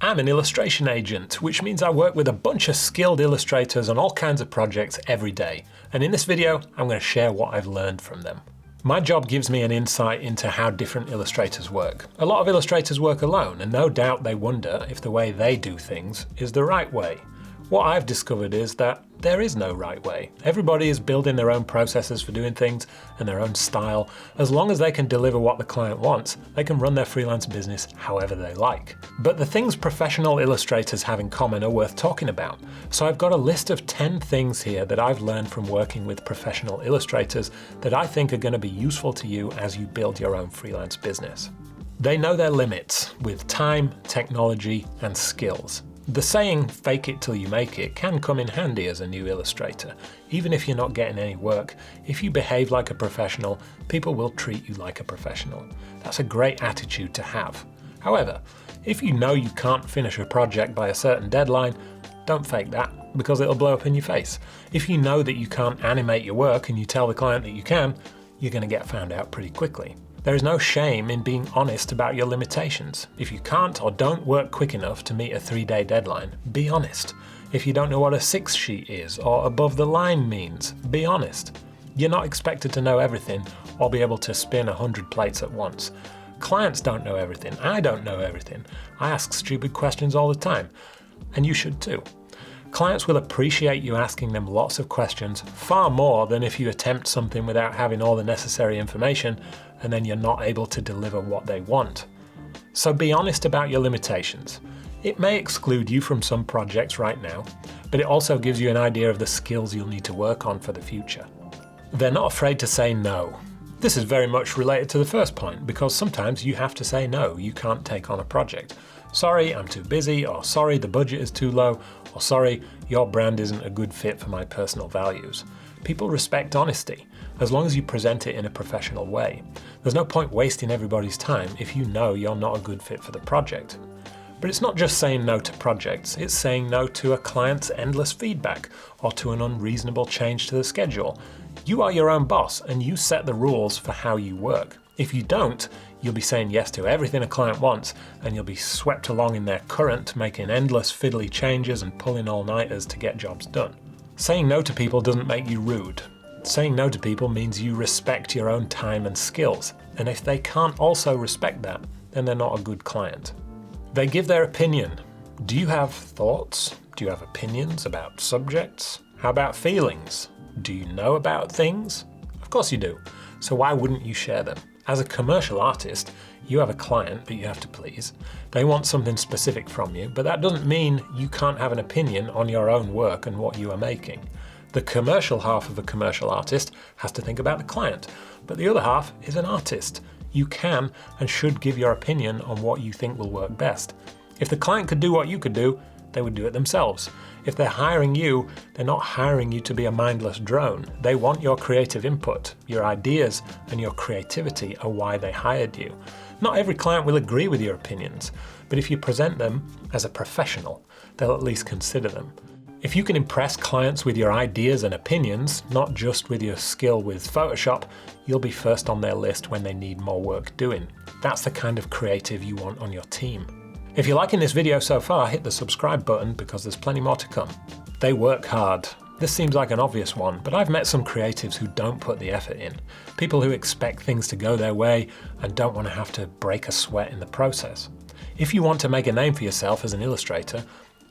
I'm an illustration agent, which means I work with a bunch of skilled illustrators on all kinds of projects every day. And in this video, I'm going to share what I've learned from them. My job gives me an insight into how different illustrators work. A lot of illustrators work alone, and no doubt they wonder if the way they do things is the right way. What I've discovered is that there is no right way. Everybody is building their own processes for doing things and their own style. As long as they can deliver what the client wants, they can run their freelance business however they like. But the things professional illustrators have in common are worth talking about. So I've got a list of 10 things here that I've learned from working with professional illustrators that I think are going to be useful to you as you build your own freelance business. They know their limits with time, technology, and skills. The saying, fake it till you make it, can come in handy as a new illustrator. Even if you're not getting any work, if you behave like a professional, people will treat you like a professional. That's a great attitude to have. However, if you know you can't finish a project by a certain deadline, don't fake that, because it'll blow up in your face. If you know that you can't animate your work and you tell the client that you can, you're going to get found out pretty quickly. There is no shame in being honest about your limitations. If you can't or don't work quick enough to meet a 3-day deadline, be honest. If you don't know what a 6 sheet is or above the line means, be honest. You're not expected to know everything or be able to spin 100 plates at once. Clients don't know everything. I don't know everything. I ask stupid questions all the time, and you should too. Clients will appreciate you asking them lots of questions far more than if you attempt something without having all the necessary information and then you're not able to deliver what they want. So be honest about your limitations. It may exclude you from some projects right now, but it also gives you an idea of the skills you'll need to work on for the future. They're not afraid to say no. This is very much related to the first point, because sometimes you have to say no, you can't take on a project. Sorry, I'm too busy, or sorry, the budget is too low, or sorry, your brand isn't a good fit for my personal values. People respect honesty, as long as you present it in a professional way. There's no point wasting everybody's time if you know you're not a good fit for the project. But it's not just saying no to projects, it's saying no to a client's endless feedback, or to an unreasonable change to the schedule. You are your own boss, and you set the rules for how you work. If you don't, you'll be saying yes to everything a client wants, and you'll be swept along in their current, making endless fiddly changes and pulling all-nighters to get jobs done. Saying no to people doesn't make you rude. Saying no to people means you respect your own time and skills, and if they can't also respect that, then they're not a good client. They give their opinion. Do you have thoughts? Do you have opinions about subjects? How about feelings? Do you know about things? Of course you do. So why wouldn't you share them? As a commercial artist, you have a client that you have to please. They want something specific from you, but that doesn't mean you can't have an opinion on your own work and what you are making. The commercial half of a commercial artist has to think about the client, but the other half is an artist. You can and should give your opinion on what you think will work best. If the client could do what you could do, they would do it themselves. If they're hiring you, they're not hiring you to be a mindless drone. They want your creative input. Your ideas and your creativity are why they hired you. Not every client will agree with your opinions, but if you present them as a professional, they'll at least consider them. If you can impress clients with your ideas and opinions, not just with your skill with Photoshop, you'll be first on their list when they need more work doing. That's the kind of creative you want on your team. If you're liking this video so far, hit the subscribe button because there's plenty more to come. They work hard. This seems like an obvious one, but I've met some creatives who don't put the effort in. People who expect things to go their way and don't want to have to break a sweat in the process. If you want to make a name for yourself as an illustrator,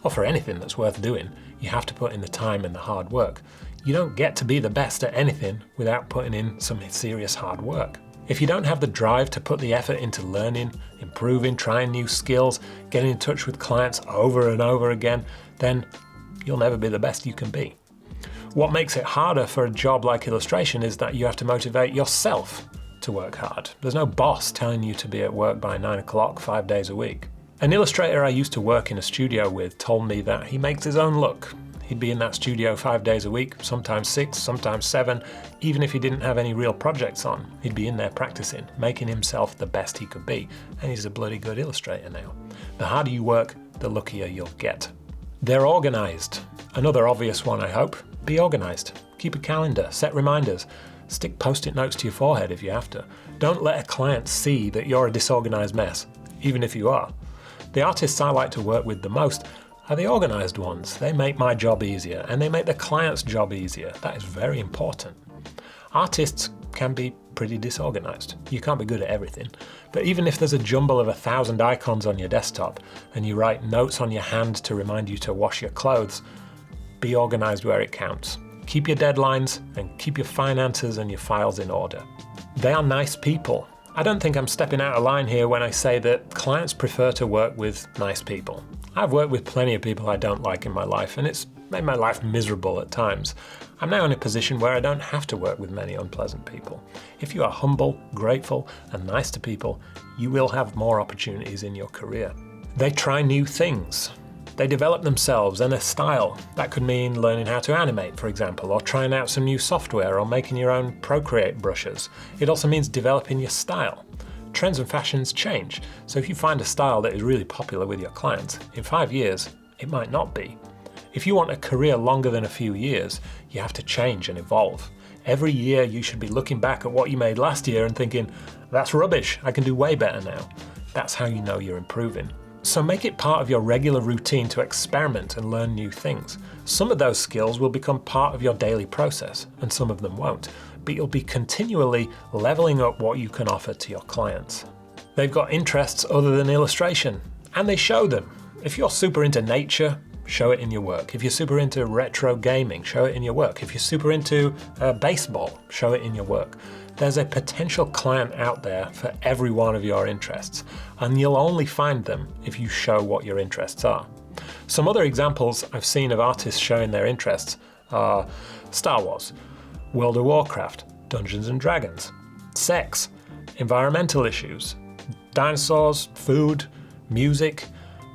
or for anything that's worth doing, you have to put in the time and the hard work. You don't get to be the best at anything without putting in some serious hard work. If you don't have the drive to put the effort into learning, improving, trying new skills, getting in touch with clients over and over again, then you'll never be the best you can be. What makes it harder for a job like illustration is that you have to motivate yourself to work hard. There's no boss telling you to be at work by 9 o'clock 5 days a week. An illustrator I used to work in a studio with told me that he makes his own look. He'd be in that studio 5 days a week, sometimes 6, sometimes 7, even if he didn't have any real projects on. He'd be in there practicing, making himself the best he could be, and he's a bloody good illustrator now. The harder you work, the luckier you'll get. They're organised. Another obvious one, I hope. Be organised. Keep a calendar, set reminders. Stick post-it notes to your forehead if you have to. Don't let a client see that you're a disorganised mess, even if you are. The artists I like to work with the most are the organised ones. They make my job easier and they make the client's job easier. That is very important. Artists can be pretty disorganised. You can't be good at everything. But even if there's a jumble of 1,000 icons on your desktop and you write notes on your hand to remind you to wash your clothes, be organised where it counts. Keep your deadlines and keep your finances and your files in order. They are nice people. I don't think I'm stepping out of line here when I say that clients prefer to work with nice people. I've worked with plenty of people I don't like in my life, and it's made my life miserable at times. I'm now in a position where I don't have to work with many unpleasant people. If you are humble, grateful, and nice to people, you will have more opportunities in your career. They try new things. They develop themselves and their style. That could mean learning how to animate, for example, or trying out some new software or making your own Procreate brushes. It also means developing your style. Trends and fashions change, so if you find a style that is really popular with your clients, in 5 years, it might not be. If you want a career longer than a few years, you have to change and evolve. Every year you should be looking back at what you made last year and thinking, that's rubbish, I can do way better now. That's how you know you're improving. So make it part of your regular routine to experiment and learn new things. Some of those skills will become part of your daily process, and some of them won't. But you'll be continually leveling up what you can offer to your clients. They've got interests other than illustration, and they show them. If you're super into nature, show it in your work. If you're super into retro gaming, show it in your work. If you're super into baseball, show it in your work. There's a potential client out there for every one of your interests, and you'll only find them if you show what your interests are. Some other examples I've seen of artists showing their interests are Star Wars, World of Warcraft, Dungeons and Dragons, sex, environmental issues, dinosaurs, food, music,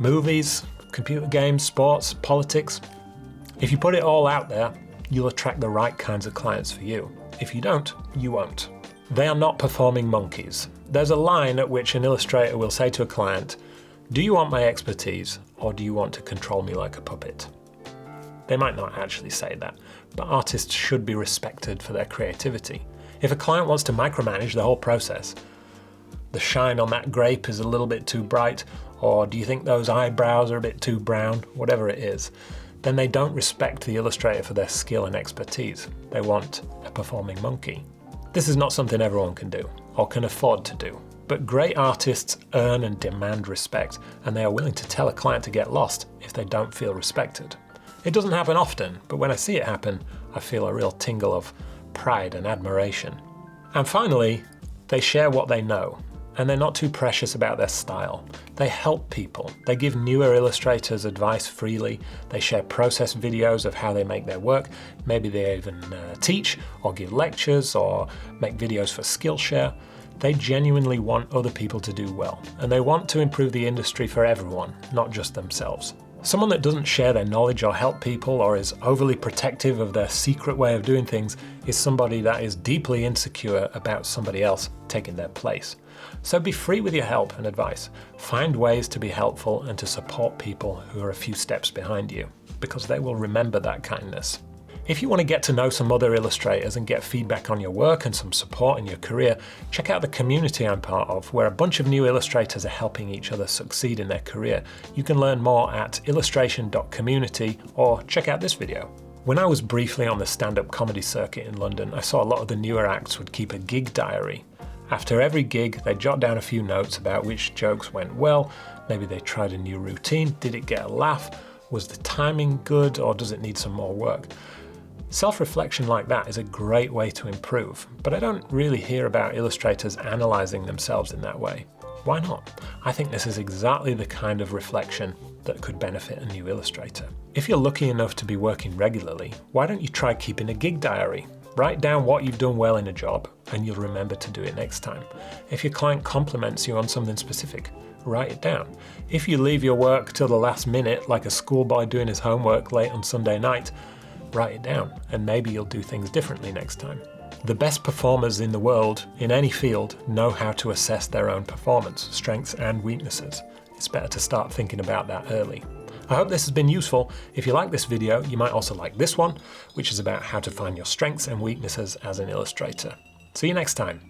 movies, computer games, sports, politics. If you put it all out there, you'll attract the right kinds of clients for you. If you don't, you won't. They are not performing monkeys. There's a line at which an illustrator will say to a client, do you want my expertise or do you want to control me like a puppet? They might not actually say that, but artists should be respected for their creativity. If a client wants to micromanage the whole process, the shine on that grape is a little bit too bright, or do you think those eyebrows are a bit too brown, whatever it is, then they don't respect the illustrator for their skill and expertise. They want a performing monkey. This is not something everyone can do, or can afford to do. But great artists earn and demand respect, and they are willing to tell a client to get lost if they don't feel respected. It doesn't happen often, but when I see it happen, I feel a real tingle of pride and admiration. And finally, they share what they know, and they're not too precious about their style. They help people. They give newer illustrators advice freely. They share process videos of how they make their work. Maybe they even teach or give lectures or make videos for Skillshare. They genuinely want other people to do well, and they want to improve the industry for everyone, not just themselves. Someone that doesn't share their knowledge or help people or is overly protective of their secret way of doing things is somebody that is deeply insecure about somebody else taking their place. So be free with your help and advice. Find ways to be helpful and to support people who are a few steps behind you, because they will remember that kindness. If you want to get to know some other illustrators and get feedback on your work and some support in your career, check out the community I'm part of, where a bunch of new illustrators are helping each other succeed in their career. You can learn more at illustration.community or check out this video. When I was briefly on the stand-up comedy circuit in London, I saw a lot of the newer acts would keep a gig diary. After every gig, they'd jot down a few notes about which jokes went well, maybe they tried a new routine, did it get a laugh, was the timing good, or does it need some more work? Self-reflection like that is a great way to improve, but I don't really hear about illustrators analysing themselves in that way. Why not? I think this is exactly the kind of reflection that could benefit a new illustrator. If you're lucky enough to be working regularly, why don't you try keeping a gig diary? Write down what you've done well in a job, and you'll remember to do it next time. If your client compliments you on something specific, write it down. If you leave your work till the last minute, like a schoolboy doing his homework late on Sunday night, write it down, and maybe you'll do things differently next time. The best performers in the world, in any field, know how to assess their own performance, strengths and weaknesses. It's better to start thinking about that early. I hope this has been useful. If you like this video, you might also like this one, which is about how to find your strengths and weaknesses as an illustrator. See you next time.